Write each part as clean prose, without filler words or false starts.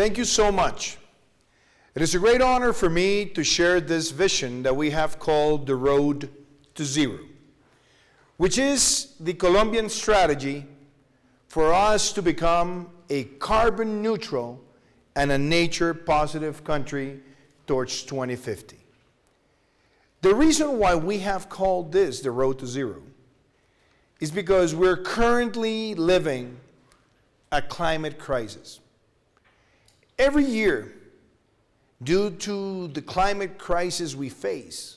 Thank you so much. It is a great honor for me to share this vision that we have called the Road to Zero, which is the Colombian strategy for us to become a carbon neutral and a nature positive country towards 2050. The reason why we have called this the Road to Zero is because we're currently living a climate crisis. Every year, due to the climate crisis we face,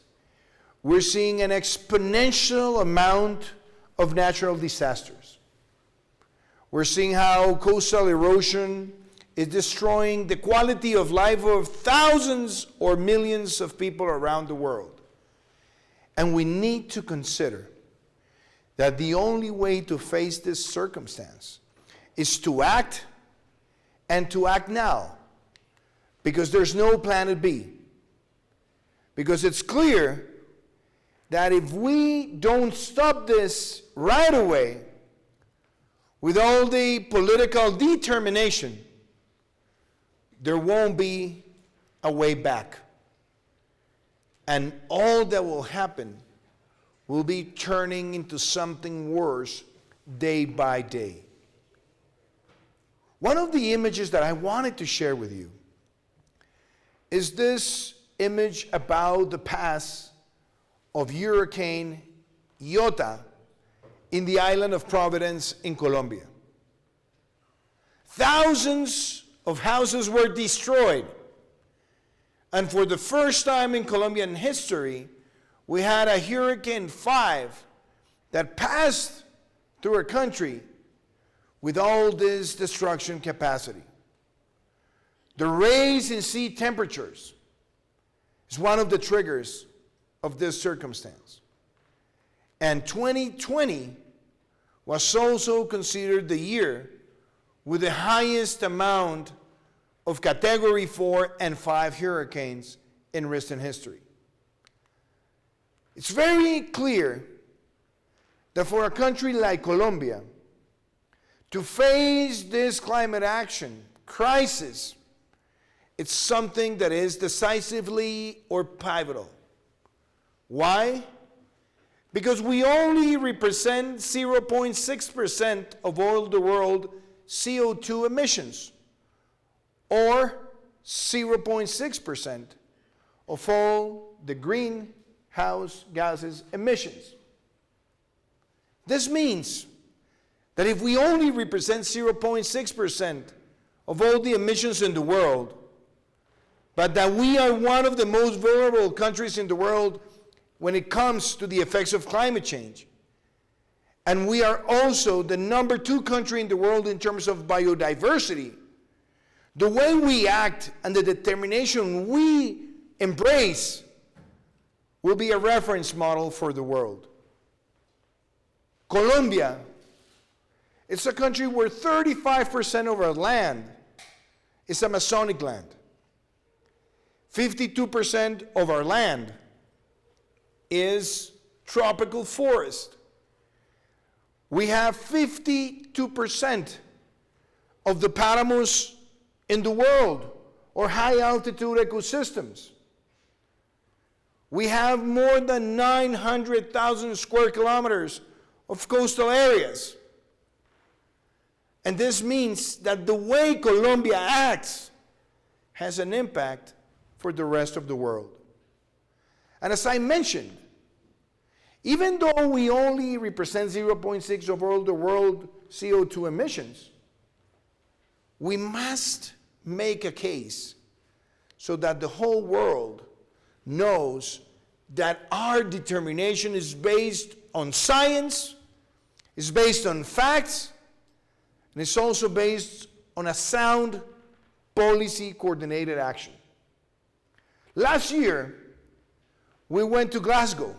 we're seeing an exponential amount of natural disasters. We're seeing how coastal erosion is destroying the quality of life of thousands or millions of people around the world. And we need to consider that the only way to face this circumstance is to act, and to act now, because there's no planet B. Because it's clear that if we don't stop this right away, with all the political determination, there won't be a way back. And all that will happen will be turning into something worse day by day. One of the images that I wanted to share with you is this image about the path of Hurricane Iota in the island of Providence in Colombia. Thousands of houses were destroyed. And for the first time in Colombian history, we had a Hurricane 5 that passed through our country with all this destruction capacity. The rise in sea temperatures is one of the triggers of this circumstance. And 2020 was also considered the year with the highest amount of Category 4 and 5 hurricanes in recent history. It's very clear that for a country like Colombia, to face this climate action crisis, it's something that is decisively or pivotal. Why? Because we only represent 0.6% of all the world CO2 emissions, or 0.6% of all the greenhouse gases emissions. This means that if we only represent 0.6% of all the emissions in the world, but that we are one of the most vulnerable countries in the world when it comes to the effects of climate change, and we are also the number 2 country in the world in terms of biodiversity, the way we act and the determination we embrace will be a reference model for the world. Colombia, it's a country where 35% of our land is Amazonic land. 52% of our land is tropical forest. We have 52% of the páramos in the world, or high altitude ecosystems. We have more than 900,000 square kilometers of coastal areas. And this means that the way Colombia acts has an impact for the rest of the world. And as I mentioned, even though we only represent 0.6% of all the world CO2 emissions, we must make a case so that the whole world knows that our determination is based on science, is based on facts, and it's also based on a sound policy coordinated action. Last year, we went to Glasgow,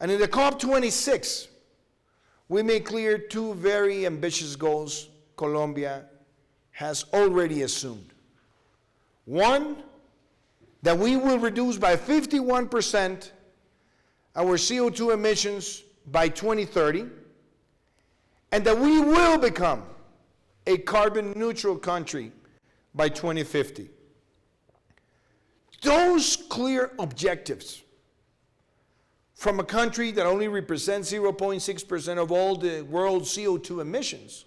and in the COP26, we made clear 2 very ambitious goals Colombia has already assumed. One, that we will reduce by 51% our CO2 emissions by 2030, and that we will become a carbon neutral country by 2050. Those clear objectives from a country that only represents 0.6% of all the world's CO2 emissions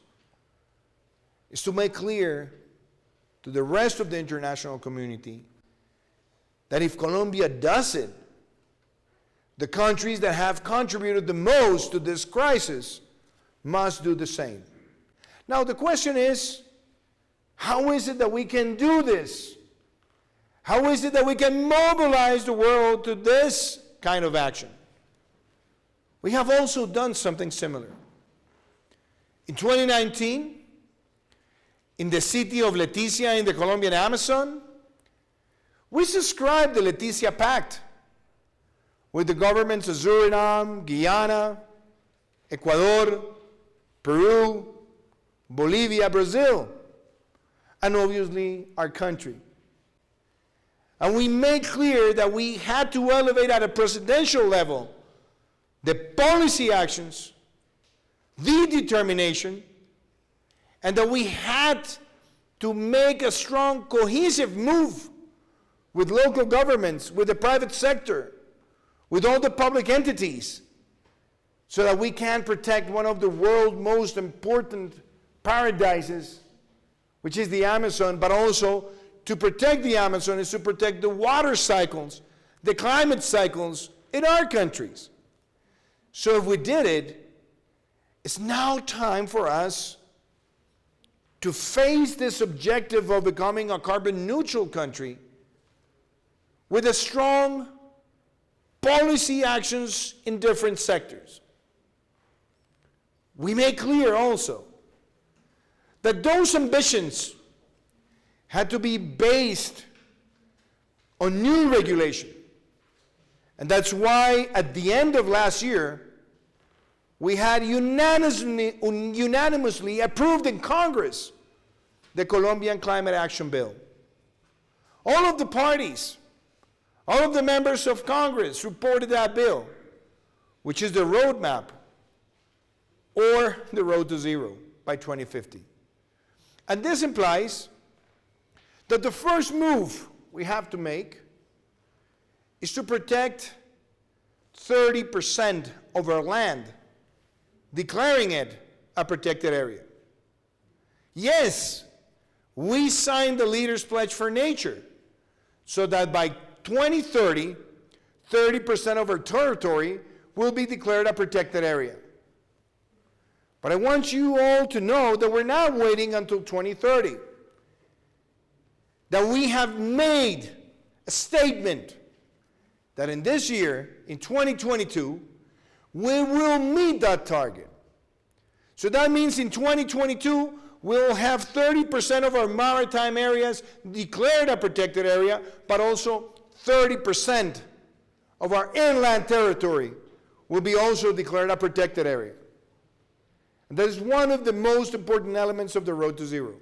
is to make clear to the rest of the international community that if Colombia does it, the countries that have contributed the most to this crisis must do the same. Now the question is, how is it that we can do this? How is it that we can mobilize the world to this kind of action? We have also done something similar. In 2019, in the city of Leticia in the Colombian Amazon, we subscribed the Leticia Pact with the governments of Suriname, Guyana, Ecuador, Peru, Bolivia, Brazil, and obviously our country. And we made clear that we had to elevate at a presidential level the policy actions, the determination, and that we had to make a strong, cohesive move with local governments, with the private sector, with all the public entities, so that we can protect one of the world's most important paradises, which is the Amazon, but also to protect the Amazon is to protect the water cycles, the climate cycles in our countries. So if we did it, it's now time for us to face this objective of becoming a carbon neutral country with a strong policy actions in different sectors. We make clear also that those ambitions had to be based on new regulation. And that's why at the end of last year, we had unanimously approved in Congress the Colombian Climate Action Bill. All of the parties, all of the members of Congress supported that bill, which is the roadmap or the road to zero by 2050. And this implies that the first move we have to make is to protect 30% of our land, declaring it a protected area. Yes, we signed the Leaders' Pledge for Nature, so that by 2030, 30% of our territory will be declared a protected area. But I want you all to know that we're not waiting until 2030. That we have made a statement that in this year, in 2022, we will meet that target. So that means in 2022, we'll have 30% of our maritime areas declared a protected area, but also 30% of our inland territory will be also declared a protected area. And that is one of the most important elements of the road to zero.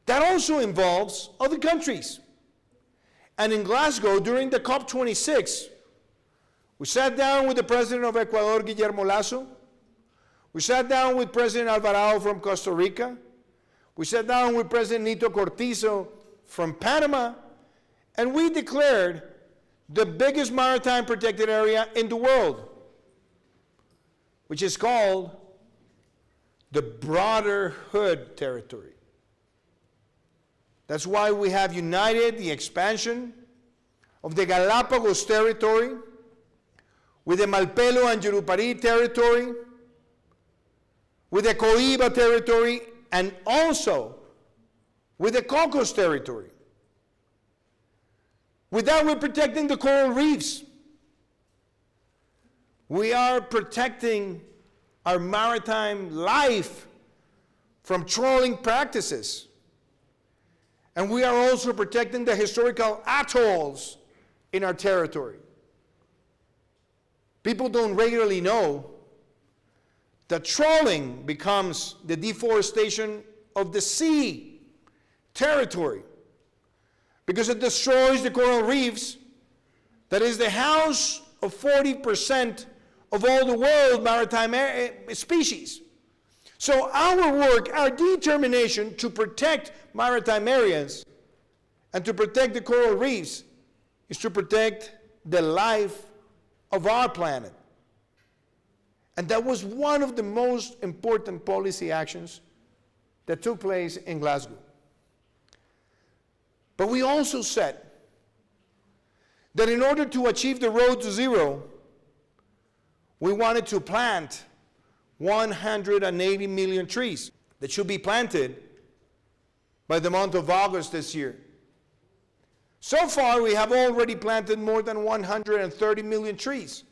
That also involves other countries. And in Glasgow, during the COP26, we sat down with the President of Ecuador, Guillermo Lasso. We sat down with President Alvarado from Costa Rica. We sat down with President Nito Cortizo from Panama. And we declared the biggest maritime protected area in the world, which is called the Brotherhood Territory. That's why we have united the expansion of the Galapagos territory with the Malpelo and Yurupari territory, with the Coiba territory, and also with the Cocos territory. With that, we're protecting the coral reefs. We are protecting our maritime life from trawling practices. And we are also protecting the historical atolls in our territory. People don't regularly know that trawling becomes the deforestation of the sea territory, because it destroys the coral reefs that is the house of 40% of all the world maritime species. So our work, our determination to protect maritime areas and to protect the coral reefs is to protect the life of our planet. And that was one of the most important policy actions that took place in Glasgow. But we also said that in order to achieve the road to zero, we wanted to plant 180 million trees that should be planted by the month of August this year. So far, we have already planted more than 130 million trees.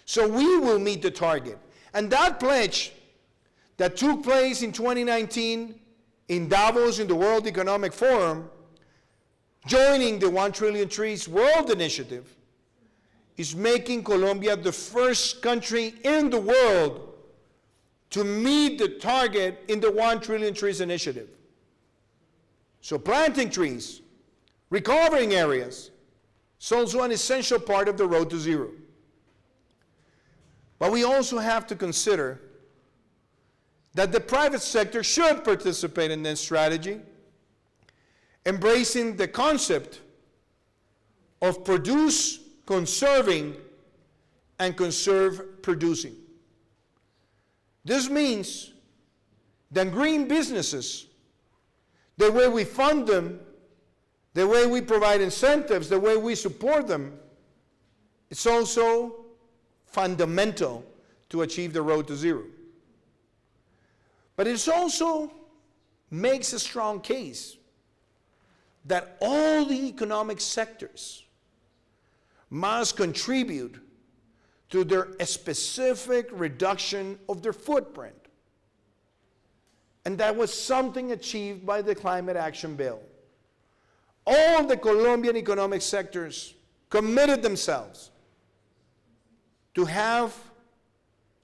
So we will meet the target. And that pledge that took place in 2019 in Davos in the World Economic Forum, joining the 1 Trillion Trees World Initiative, is making Colombia the first country in the world to meet the target in the 1 Trillion Trees Initiative. So planting trees, recovering areas, is also an essential part of the road to zero. But we also have to consider that the private sector should participate in this strategy, embracing the concept of produce conserving and conserve producing. This means that green businesses, the way we fund them, the way we provide incentives, the way we support them, it's also fundamental to achieve the road to zero. But it also makes a strong case that all the economic sectors must contribute to their specific reduction of their footprint. And that was something achieved by the Climate Action Bill. All the Colombian economic sectors committed themselves to have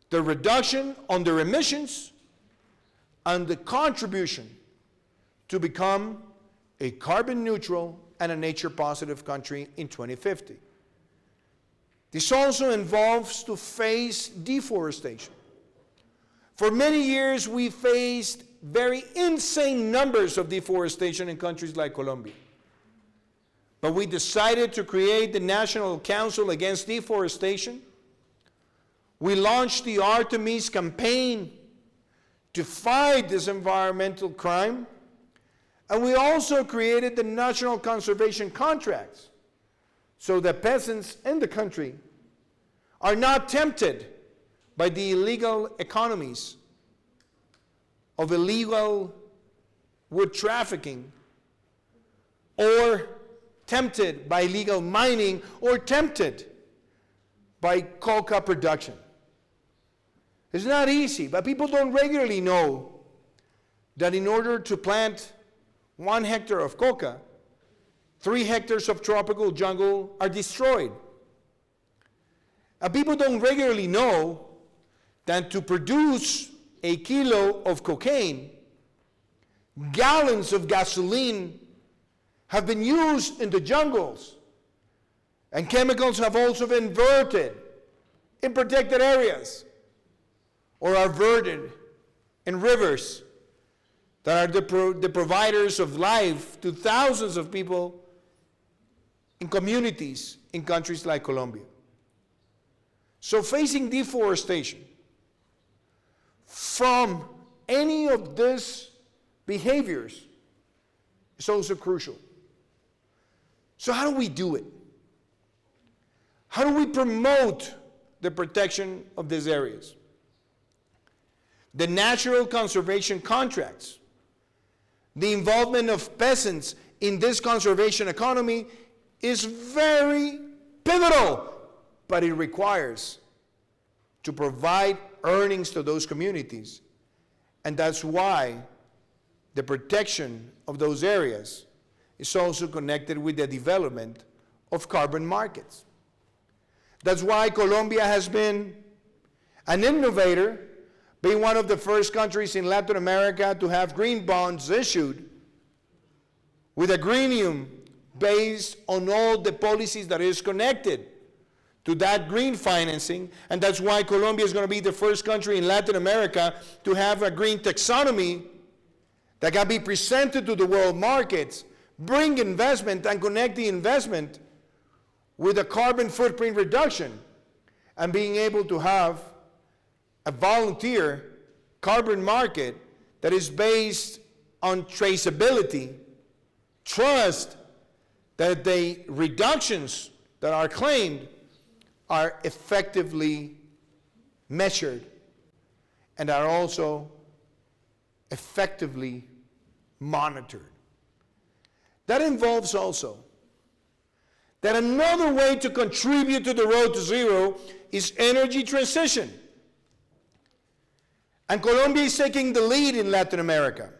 the reduction on their emissions and the contribution to become a carbon neutral and a nature positive country in 2050. This also involves to face deforestation. For many years, we faced very insane numbers of deforestation in countries like Colombia. But we decided to create the National Council Against Deforestation. We launched the Artemis campaign to fight this environmental crime. And we also created the National Conservation Contracts so that peasants in the country are not tempted by the illegal economies of illegal wood trafficking, or tempted by illegal mining, or tempted by coca production. It's not easy, but people don't regularly know that in order to plant 1 hectare of coca, 3 hectares of tropical jungle are destroyed. And people don't regularly know that to produce a kilo of cocaine, gallons of gasoline have been used in the jungles, and chemicals have also been diverted in protected areas or are diverted in rivers that are the providers of life to thousands of people in communities in countries like Colombia. So facing deforestation from any of these behaviors is also crucial. So how do we do it? How do we promote the protection of these areas? The natural conservation contracts, the involvement of peasants in this conservation economy is very pivotal, but it requires to provide earnings to those communities. And that's why the protection of those areas is also connected with the development of carbon markets. That's why Colombia has been an innovator, being one of the first countries in Latin America to have green bonds issued with a greenium based on all the policies that is connected to that green financing, and that's why Colombia is going to be the first country in Latin America to have a green taxonomy that can be presented to the world markets, bring investment and connect the investment with a carbon footprint reduction, and being able to have a volunteer carbon market that is based on traceability, trust that the reductions that are claimed are effectively measured and are also effectively monitored. That involves also that another way to contribute to the road to zero is energy transition. And Colombia is taking the lead in Latin America.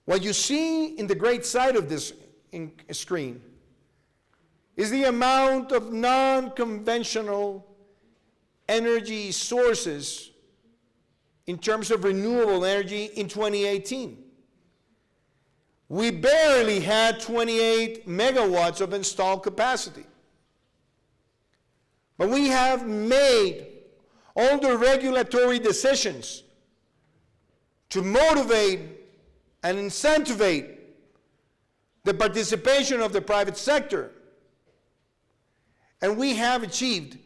What you see in the great side of this screen is the amount of non-conventional energy sources in terms of renewable energy in 2018. We barely had 28 megawatts of installed capacity. But we have made all the regulatory decisions to motivate and incentivize the participation of the private sector. And we have achieved,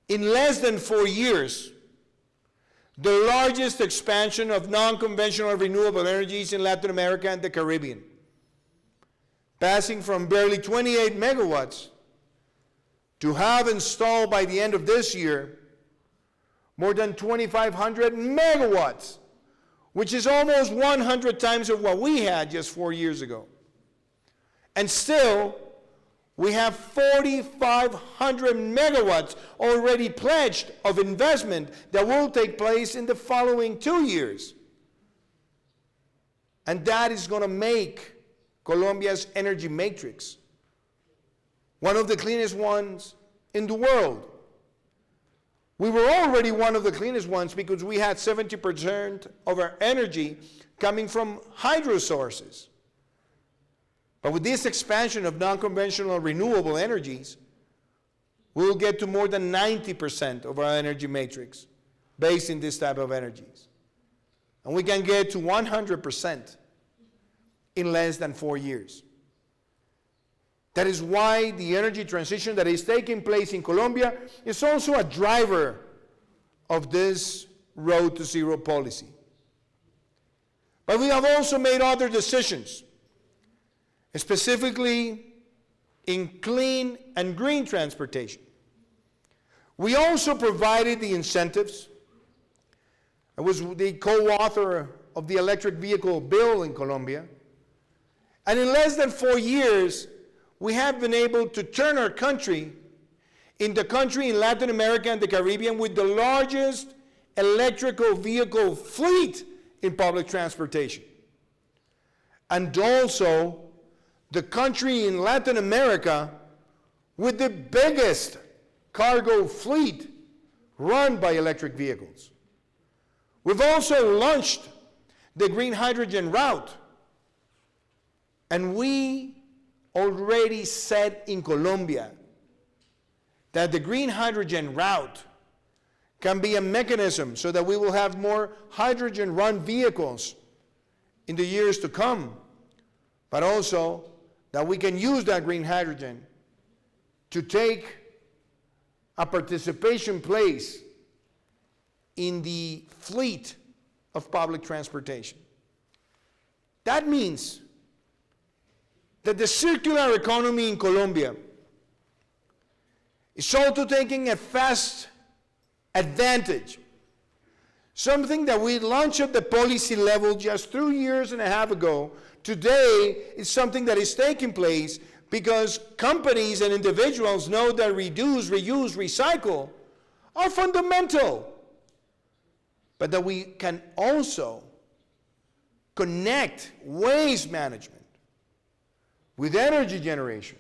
in less than 4 years, the largest expansion of non-conventional renewable energies in Latin America and the Caribbean, passing from barely 28 megawatts to have installed by the end of this year more than 2,500 megawatts, which is almost 100 times of what we had just 4 years ago. And still, we have 4,500 megawatts already pledged of investment that will take place in the following 2 years. And that is going to make Colombia's energy matrix one of the cleanest ones in the world. We were already one of the cleanest ones because we had 70% of our energy coming from hydro sources. But with this expansion of non-conventional renewable energies, we'll get to more than 90% of our energy matrix based in this type of energies. And we can get to 100% in less than 4 years. That is why the energy transition that is taking place in Colombia is also a driver of this road to zero policy. But we have also made other decisions, specifically in clean and green transportation. We also provided the incentives. I was the co-author of the electric vehicle bill in Colombia. And in less than 4 years, we have been able to turn our country into a country in Latin America and the Caribbean with the largest electrical vehicle fleet in public transportation. And also the country in Latin America with the biggest cargo fleet run by electric vehicles. We've also launched the green hydrogen route, and we already said in Colombia that the green hydrogen route can be a mechanism so that we will have more hydrogen-run vehicles in the years to come, but also that we can use that green hydrogen to take a participation place in the fleet of public transportation. That means that the circular economy in Colombia is also taking a fast advantage. Something that we launched at the policy level just 2.5 years ago, today is something that is taking place because companies and individuals know that reduce, reuse, recycle are fundamental. But that we can also connect waste management with energy generation.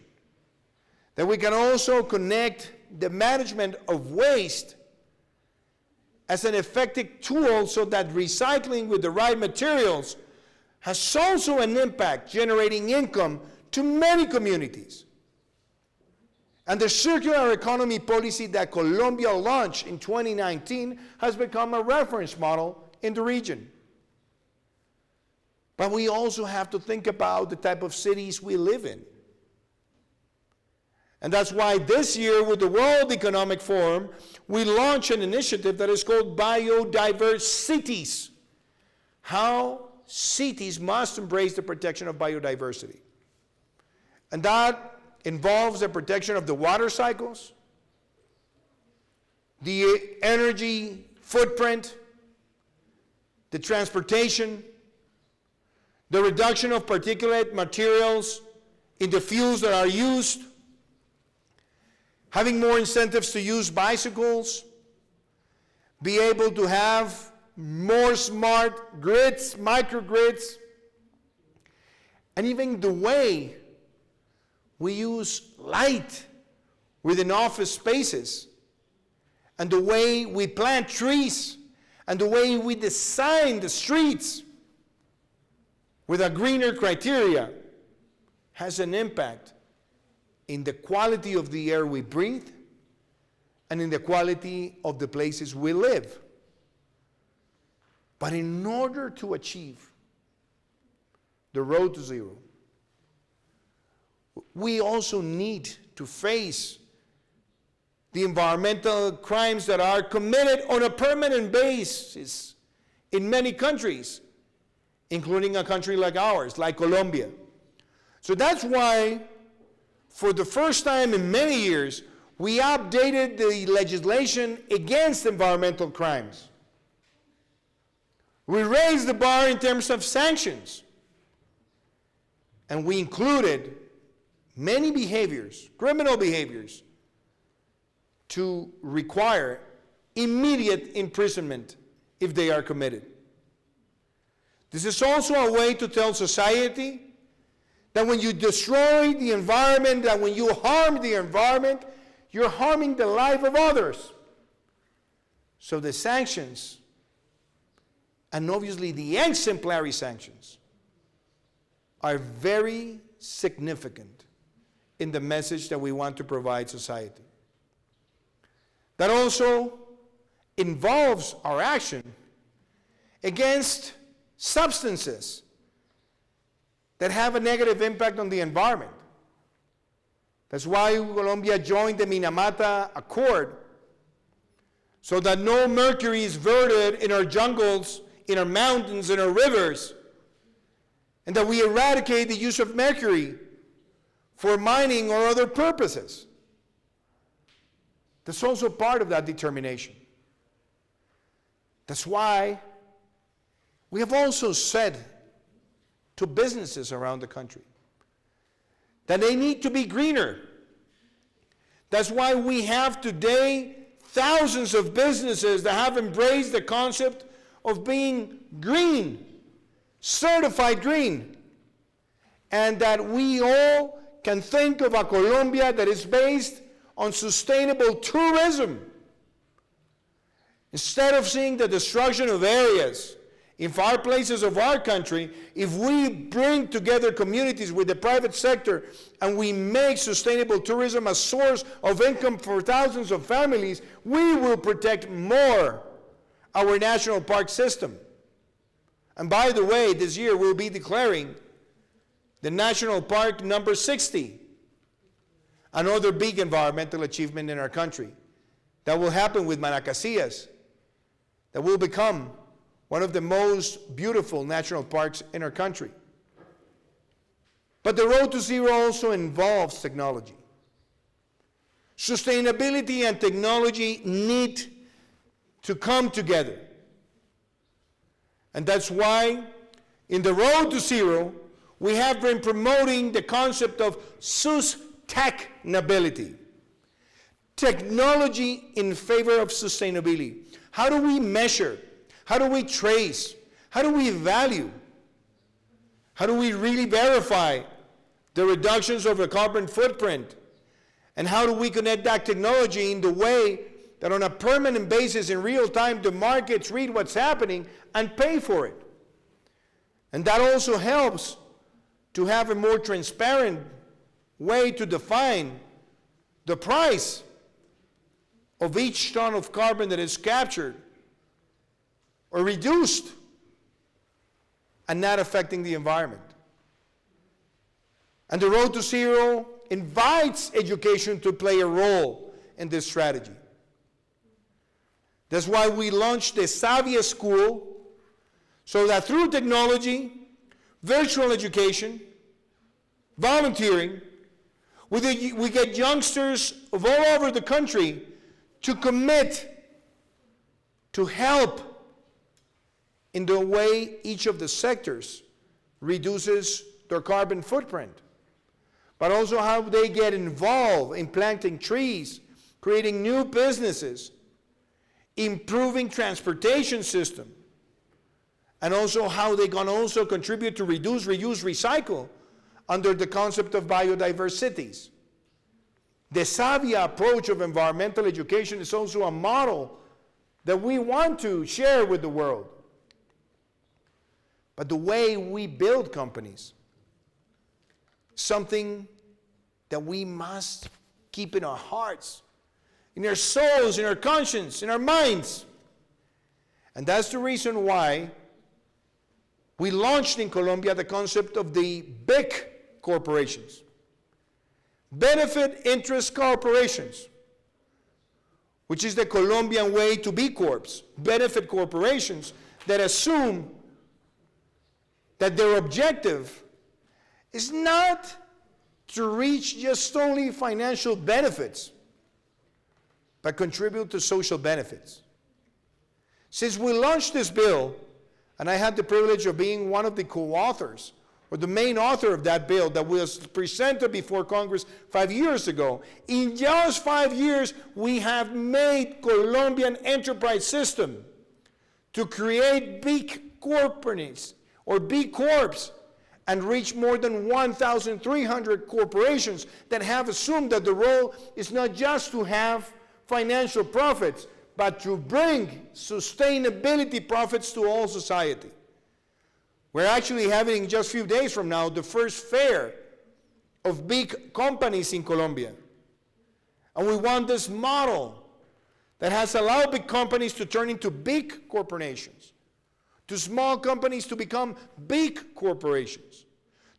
That we can also connect the management of waste as an effective tool so that recycling with the right materials has also an impact generating income to many communities. And the circular economy policy that Colombia launched in 2019 has become a reference model in the region. But we also have to think about the type of cities we live in. And that's why this year with the World Economic Forum, we launched an initiative that is called Biodiverse Cities. How cities must embrace the protection of biodiversity. And that involves the protection of the water cycles, the energy footprint, the transportation, the reduction of particulate materials in the fuels that are used, having more incentives to use bicycles, be able to have more smart grids, microgrids, and even the way we use light within office spaces, and the way we plant trees, and the way we design the streets with a greener criteria has an impact in the quality of the air we breathe and in the quality of the places we live. But in order to achieve the road to zero, we also need to face the environmental crimes that are committed on a permanent basis in many countries, including a country like ours, like Colombia. So that's why, for the first time in many years, we updated the legislation against environmental crimes. We raised the bar in terms of sanctions. And we included many behaviors, criminal behaviors, to require immediate imprisonment if they are committed. This is also a way to tell society that when you destroy the environment, that when you harm the environment, you're harming the life of others. So the sanctions, and obviously the exemplary sanctions, are very significant in the message that we want to provide society. That also involves our action against substances that have a negative impact on the environment. That's why Colombia joined the Minamata Accord, so that no mercury is diverted in our jungles, in our mountains, in our rivers, and that we eradicate the use of mercury for mining or other purposes. That's also part of that determination. That's why we have also said to businesses around the country that they need to be greener. That's why we have today thousands of businesses that have embraced the concept of being green, certified green, and that we all can think of a Colombia that is based on sustainable tourism. Instead of seeing the destruction of areas in far places of our country, if we bring together communities with the private sector and we make sustainable tourism a source of income for thousands of families, we will protect more our national park system. And by the way, this year we'll be declaring the National Park number 60, another big environmental achievement in our country. That will happen with Manacasillas, that will become one of the most beautiful national parks in our country. But the road to zero also involves technology. Sustainability and technology need to come together. And that's why in the road to zero, we have been promoting the concept of sustainability. Technology in favor of sustainability. How do we measure? How do we trace? How do we value? How do we really verify the reductions of the carbon footprint? And how do we connect that technology in the way that on a permanent basis in real time the markets read what's happening and pay for it? And that also helps to have a more transparent way to define the price of each ton of carbon that is captured or reduced and not affecting the environment. And the Road to Zero invites education to play a role in this strategy. That's why we launched the Savia School, so that through technology, virtual education, volunteering, we get youngsters of all over the country to commit to help in the way each of the sectors reduces their carbon footprint, but also how they get involved in planting trees, creating new businesses, improving transportation system, and also how they can also contribute to reduce, reuse, recycle under the concept of biodiverse cities. The Savia approach of environmental education is also a model that we want to share with the world. But the way we build companies, something that we must keep in our hearts, in our souls, in our conscience, in our minds. And that's the reason why we launched in Colombia the concept of the big corporations, benefit interest corporations, which is the Colombian way to B Corps, benefit corporations that assume that their objective is not to reach just only financial benefits, but contribute to social benefits. Since we launched this bill, and I had the privilege of being one of the co-authors, or the main author of that bill that was presented before Congress 5 years ago, in just 5 years, we have made Colombian enterprise system to create big corporations, or B Corps, and reach more than 1,300 corporations that have assumed that the role is not just to have financial profits, but to bring sustainability profits to all society. We're actually having, just a few days from now, the first fair of big companies in Colombia. And we want this model that has allowed big companies to turn into big corporations, to small companies to become big corporations,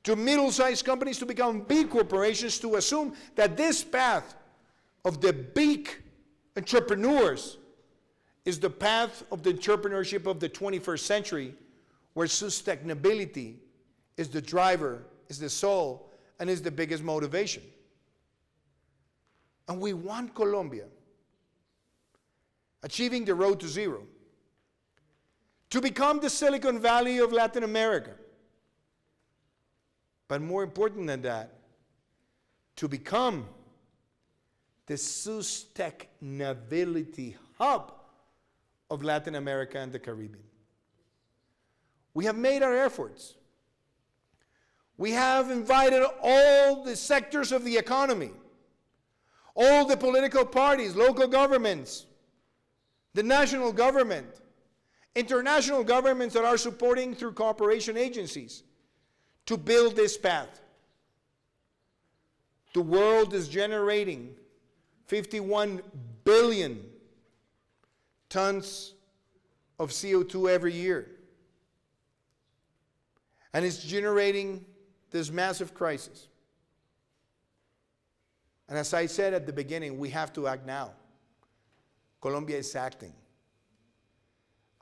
to middle-sized companies to become big corporations, to assume that this path of the big entrepreneurs is the path of the entrepreneurship of the 21st century, where sustainability is the driver, is the soul, and is the biggest motivation. And we want Colombia, achieving the road to zero, to become the Silicon Valley of Latin America. But more important than that, to become the sustainability hub of Latin America and the Caribbean. We have made our efforts. We have invited all the sectors of the economy, all the political parties, local governments, the national government, international governments that are supporting through cooperation agencies to build this path. The world is generating 51 billion tons of CO2 every year. And it's generating this massive crisis. And as I said at the beginning, we have to act now. Colombia is acting.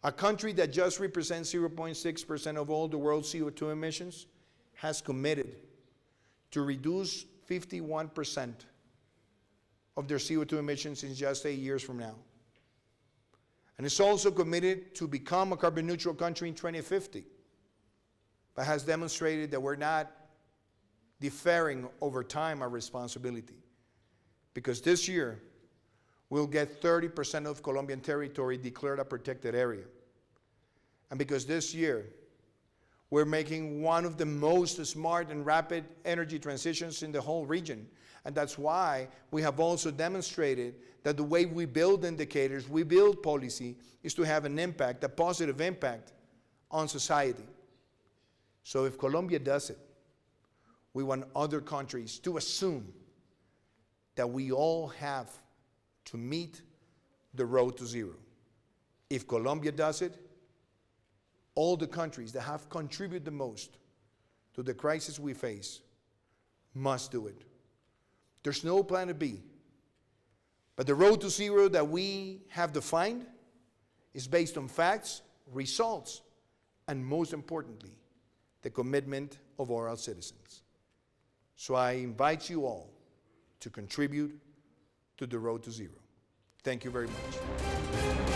A country that just represents 0.6% of all the world's CO2 emissions has committed to reduce 51% of their CO2 emissions in just 8 years from now. And it's also committed to become a carbon neutral country in 2050, but has demonstrated that we're not deferring over time our responsibility. Because this year, we'll get 30% of Colombian territory declared a protected area. And because this year, we're making one of the most smart and rapid energy transitions in the whole region. And that's why we have also demonstrated that the way we build indicators, we build policy, is to have an impact, a positive impact on society. So if Colombia does it, we want other countries to assume that we all have to meet the road to zero. If Colombia does it, all the countries that have contributed the most to the crisis we face must do it. There's no plan B. But the road to zero that we have defined is based on facts, results, and most importantly, the commitment of all our citizens. So I invite you all to contribute to the road to zero. Thank you very much.